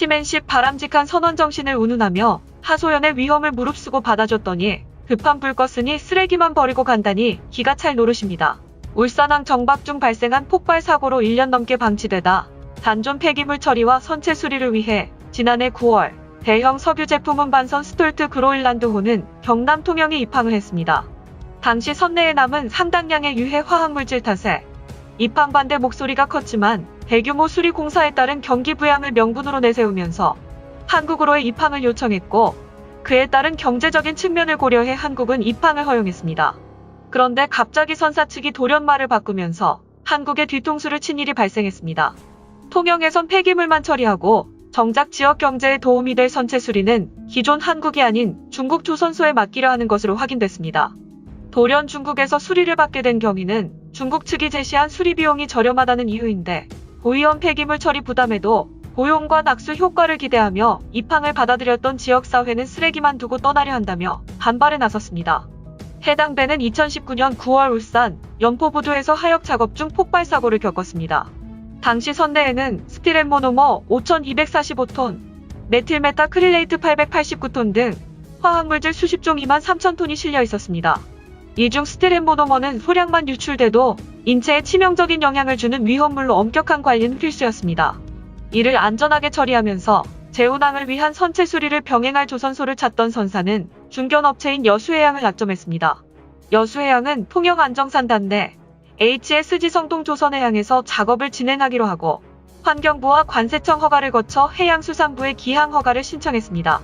시맨십 바람직한 선원 정신을 운운하며 하소연의 위험을 무릅쓰고 받아줬더니 급한 불 껐으니 쓰레기만 버리고 간다니 기가 찰 노릇입니다. 울산항 정박 중 발생한 폭발 사고로 1년 넘게 방치되다 단존 폐기물 처리와 선체 수리를 위해 지난해 9월 대형 석유 제품 운반선 스톨트 그로일란드호는 경남 통영에 입항을 했습니다. 당시 선내에 남은 상당량의 유해 화학물질 탓에 입항 반대 목소리가 컸지만 대규모 수리 공사에 따른 경기 부양을 명분으로 내세우면서 한국으로의 입항을 요청했고 그에 따른 경제적인 측면을 고려해 한국은 입항을 허용했습니다. 그런데 갑자기 선사 측이 돌연말을 바꾸면서 한국의 뒤통수를 친 일이 발생했습니다. 통영에선 폐기물만 처리하고 정작 지역 경제에 도움이 될 선체 수리는 기존 한국이 아닌 중국 조선소에 맡기려 하는 것으로 확인됐습니다. 돌연 중국에서 수리를 받게 된 경위는 중국 측이 제시한 수리 비용이 저렴하다는 이유인데 고위험 폐기물 처리 부담에도 고용과 낙수 효과를 기대하며 입항을 받아들였던 지역사회는 쓰레기만 두고 떠나려 한다며 반발에 나섰습니다. 해당 배는 2019년 9월 울산 연포부두에서 하역 작업 중 폭발 사고를 겪었습니다. 당시 선내에는 스티렌 모노머 5245톤, 메틸메타크릴레이트 889톤 등 화학물질 수십 종 23,000톤이 실려 있었습니다. 이 중 스티렌 모노머는 소량만 유출돼도 인체에 치명적인 영향을 주는 위험물로 엄격한 관리는 필수였습니다. 이를 안전하게 처리하면서 재운항을 위한 선체 수리를 병행할 조선소를 찾던 선사는 중견업체인 여수해양을 낙점했습니다. 여수해양은 통영 안정산단 내 HSG 성동 조선해양에서 작업을 진행하기로 하고 환경부와 관세청 허가를 거쳐 해양수산부에 기항 허가를 신청했습니다.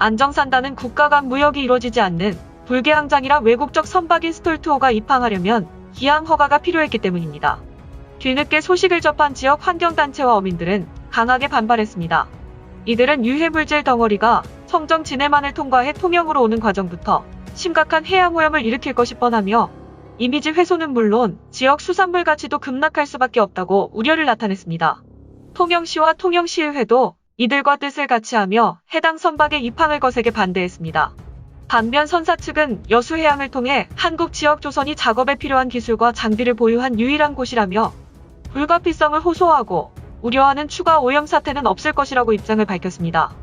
안정산단은 국가 간 무역이 이루어지지 않는 불개항장이라 외국적 선박인 스톨트호가 입항하려면 기항 허가가 필요했기 때문입니다. 뒤늦게 소식을 접한 지역 환경단체와 어민들은 강하게 반발했습니다. 이들은 유해물질 덩어리가 청정 진해만을 통과해 통영으로 오는 과정부터 심각한 해양오염을 일으킬 것이 뻔하며 이미지 훼손은 물론 지역 수산물 가치도 급락할 수밖에 없다고 우려를 나타냈습니다. 통영시와 통영시의회도 이들과 뜻을 같이 하며 해당 선박의 입항을 거세게 반대했습니다. 반면 선사 측은 여수해양을 통해 한국 지역 조선이 작업에 필요한 기술과 장비를 보유한 유일한 곳이라며 불가피성을 호소하고 우려하는 추가 오염 사태는 없을 것이라고 입장을 밝혔습니다.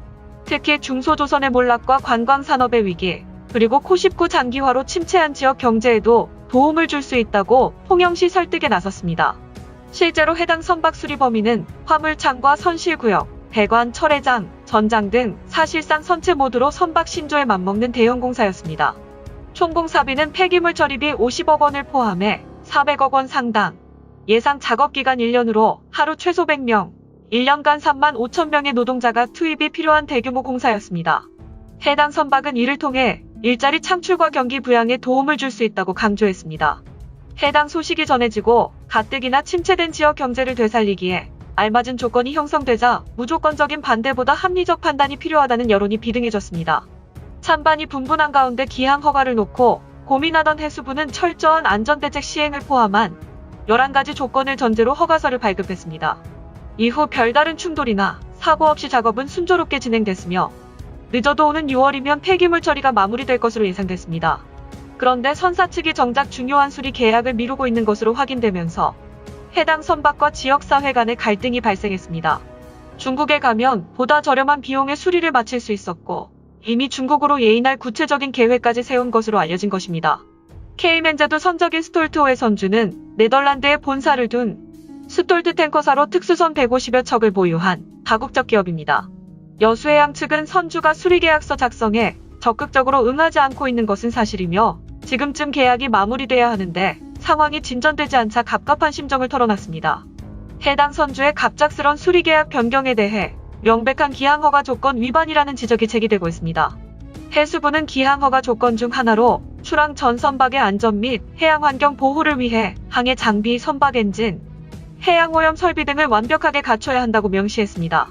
특히 중소조선의 몰락과 관광산업의 위기, 그리고 코십구 장기화로 침체한 지역 경제에도 도움을 줄 수 있다고 통영시 설득에 나섰습니다. 실제로 해당 선박 수리 범위는 화물창과 선실구역, 배관, 철회장, 전장 등 사실상 선체 모드로 선박 신조에 맞먹는 대형 공사였습니다. 총 공사비는 폐기물 처리비 50억 원을 포함해 400억 원 상당, 예상 작업기간 1년으로 하루 최소 100명, 1년간 3만 5천 명의 노동자가 투입이 필요한 대규모 공사였습니다. 해당 선박은 이를 통해 일자리 창출과 경기 부양에 도움을 줄 수 있다고 강조했습니다. 해당 소식이 전해지고 가뜩이나 침체된 지역 경제를 되살리기에 알맞은 조건이 형성되자 무조건적인 반대보다 합리적 판단이 필요하다는 여론이 비등해졌습니다. 찬반이 분분한 가운데 기항 허가를 놓고 고민하던 해수부는 철저한 안전대책 시행을 포함한 11가지 조건을 전제로 허가서를 발급했습니다. 이후 별다른 충돌이나 사고 없이 작업은 순조롭게 진행됐으며 늦어도 오는 6월이면 폐기물 처리가 마무리될 것으로 예상됐습니다. 그런데 선사 측이 정작 중요한 수리 계약을 미루고 있는 것으로 확인되면서 해당 선박과 지역사회 간의 갈등이 발생했습니다. 중국에 가면 보다 저렴한 비용의 수리를 마칠 수 있었고 이미 중국으로 예인할 구체적인 계획까지 세운 것으로 알려진 것입니다. 케이맨제도 선적인 스톨트호의 선주는 네덜란드에 본사를 둔 스톨트 탱커사로 특수선 150여 척을 보유한 다국적 기업입니다. 여수해양 측은 선주가 수리계약서 작성에 적극적으로 응하지 않고 있는 것은 사실이며 지금쯤 계약이 마무리돼야 하는데 상황이 진전되지 않자 갑갑한 심정을 털어놨습니다. 해당 선주의 갑작스런 수리계약 변경에 대해 명백한 기항허가 조건 위반이라는 지적이 제기되고 있습니다. 해수부는 기항허가 조건 중 하나로 출항 전 선박의 안전 및 해양환경 보호를 위해 항해 장비, 선박 엔진, 해양오염 설비 등을 완벽하게 갖춰야 한다고 명시했습니다.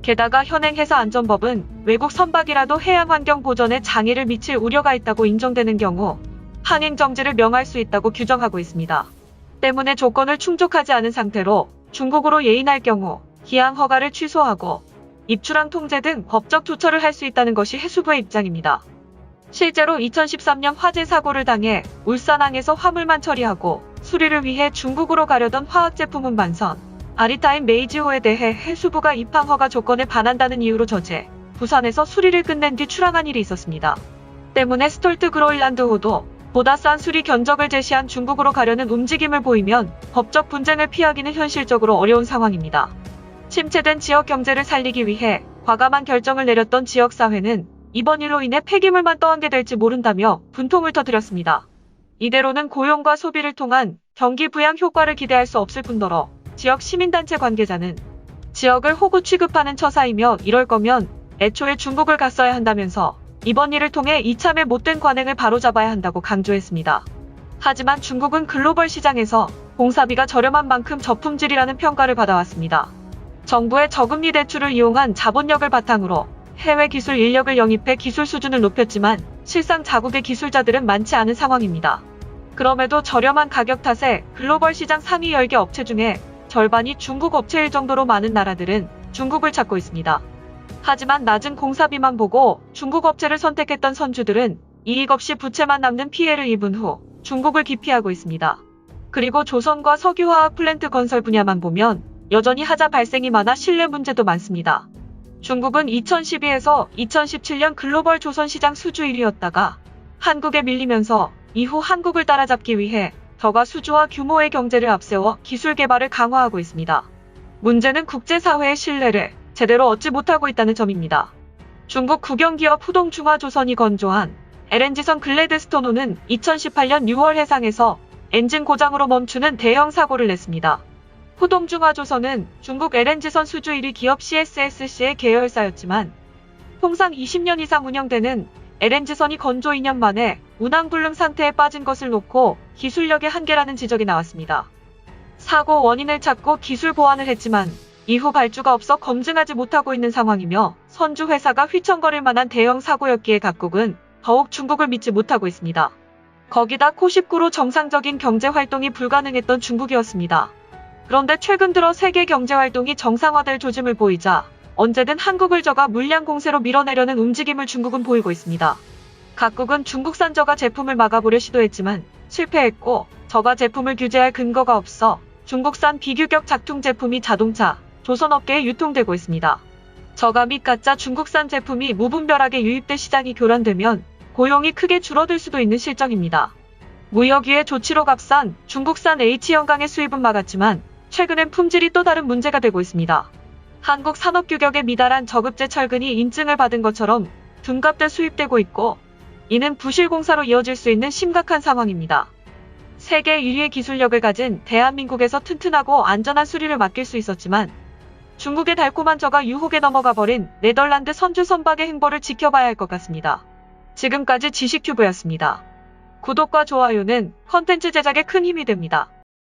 게다가 현행 해사안전법은 외국 선박이라도 해양환경 보전에 장애를 미칠 우려가 있다고 인정되는 경우 항행정지를 명할 수 있다고 규정하고 있습니다. 때문에 조건을 충족하지 않은 상태로 중국으로 예인할 경우 기항 허가를 취소하고 입출항 통제 등 법적 조처를 할 수 있다는 것이 해수부의 입장입니다. 실제로 2013년 화재 사고를 당해 울산항에서 화물만 처리하고 수리를 위해 중국으로 가려던 화학제품 운반선 아리타임 메이지호에 대해 해수부가 입항 허가 조건에 반한다는 이유로 저제, 부산에서 수리를 끝낸 뒤 출항한 일이 있었습니다. 때문에 스톨트 그로일란드호도 보다 싼 수리 견적을 제시한 중국으로 가려는 움직임을 보이면 법적 분쟁을 피하기는 현실적으로 어려운 상황입니다. 침체된 지역 경제를 살리기 위해 과감한 결정을 내렸던 지역사회는 이번 일로 인해 폐기물만 떠안게 될지 모른다며 분통을 터뜨렸습니다. 이대로는 고용과 소비를 통한 경기 부양 효과를 기대할 수 없을 뿐더러 지역 시민단체 관계자는 지역을 호구 취급하는 처사이며 이럴 거면 애초에 중국을 갔어야 한다면서 이번 일을 통해 이참에 못된 관행을 바로잡아야 한다고 강조했습니다. 하지만 중국은 글로벌 시장에서 공사비가 저렴한 만큼 저품질이라는 평가를 받아왔습니다. 정부의 저금리 대출을 이용한 자본력을 바탕으로 해외 기술 인력을 영입해 기술 수준을 높였지만 실상 자국의 기술자들은 많지 않은 상황입니다. 그럼에도 저렴한 가격 탓에 글로벌 시장 상위 10개 업체 중에 절반이 중국 업체일 정도로 많은 나라들은 중국을 찾고 있습니다. 하지만 낮은 공사비만 보고 중국 업체를 선택했던 선주들은 이익 없이 부채만 남는 피해를 입은 후 중국을 기피하고 있습니다. 그리고 조선과 석유화학 플랜트 건설 분야만 보면 여전히 하자 발생이 많아 신뢰 문제도 많습니다. 중국은 2012에서 2017년 글로벌 조선시장 수주 1위였다가 한국에 밀리면서 이후 한국을 따라잡기 위해 더가 수주와 규모의 경제를 앞세워 기술 개발을 강화하고 있습니다. 문제는 국제사회의 신뢰를 제대로 얻지 못하고 있다는 점입니다. 중국 국영기업 후동중화조선이 건조한 LNG선 글래드스톤호는 2018년 6월 해상에서 엔진 고장으로 멈추는 대형 사고를 냈습니다. 후동중화조선은 중국 LNG선 수주 1위 기업 CSSC의 계열사였지만 통상 20년 이상 운영되는 LNG선이 건조 2년 만에 운항불능 상태에 빠진 것을 놓고 기술력의 한계라는 지적이 나왔습니다. 사고 원인을 찾고 기술 보완을 했지만 이후 발주가 없어 검증하지 못하고 있는 상황이며 선주 회사가 휘청거릴 만한 대형 사고였기에 각국은 더욱 중국을 믿지 못하고 있습니다. 거기다 코십구로 정상적인 경제활동이 불가능했던 중국이었습니다. 그런데 최근 들어 세계 경제활동이 정상화될 조짐을 보이자 언제든 한국을 저가 물량 공세로 밀어내려는 움직임을 중국은 보이고 있습니다. 각국은 중국산 저가 제품을 막아보려 시도했지만 실패했고 저가 제품을 규제할 근거가 없어 중국산 비규격 작퉁 제품이 자동차, 조선업계에 유통되고 있습니다. 저가 및 가짜 중국산 제품이 무분별하게 유입돼 시장이 교란되면 고용이 크게 줄어들 수도 있는 실정입니다. 무역위의 조치로 값싼 중국산 H영강의 수입은 막았지만 최근엔 품질이 또 다른 문제가 되고 있습니다. 한국 산업규격에 미달한 저급제 철근이 인증을 받은 것처럼 둔갑돼 수입되고 있고 이는 부실공사로 이어질 수 있는 심각한 상황입니다. 세계 1위의 기술력을 가진 대한민국에서 튼튼하고 안전한 수리를 맡길 수 있었지만 중국의 달콤한 저가 유혹에 넘어가 버린 네덜란드 선주 선박의 행보를 지켜봐야 할 것 같습니다. 지금까지 지식튜브였습니다. 구독과 좋아요는 컨텐츠 제작에 큰 힘이 됩니다.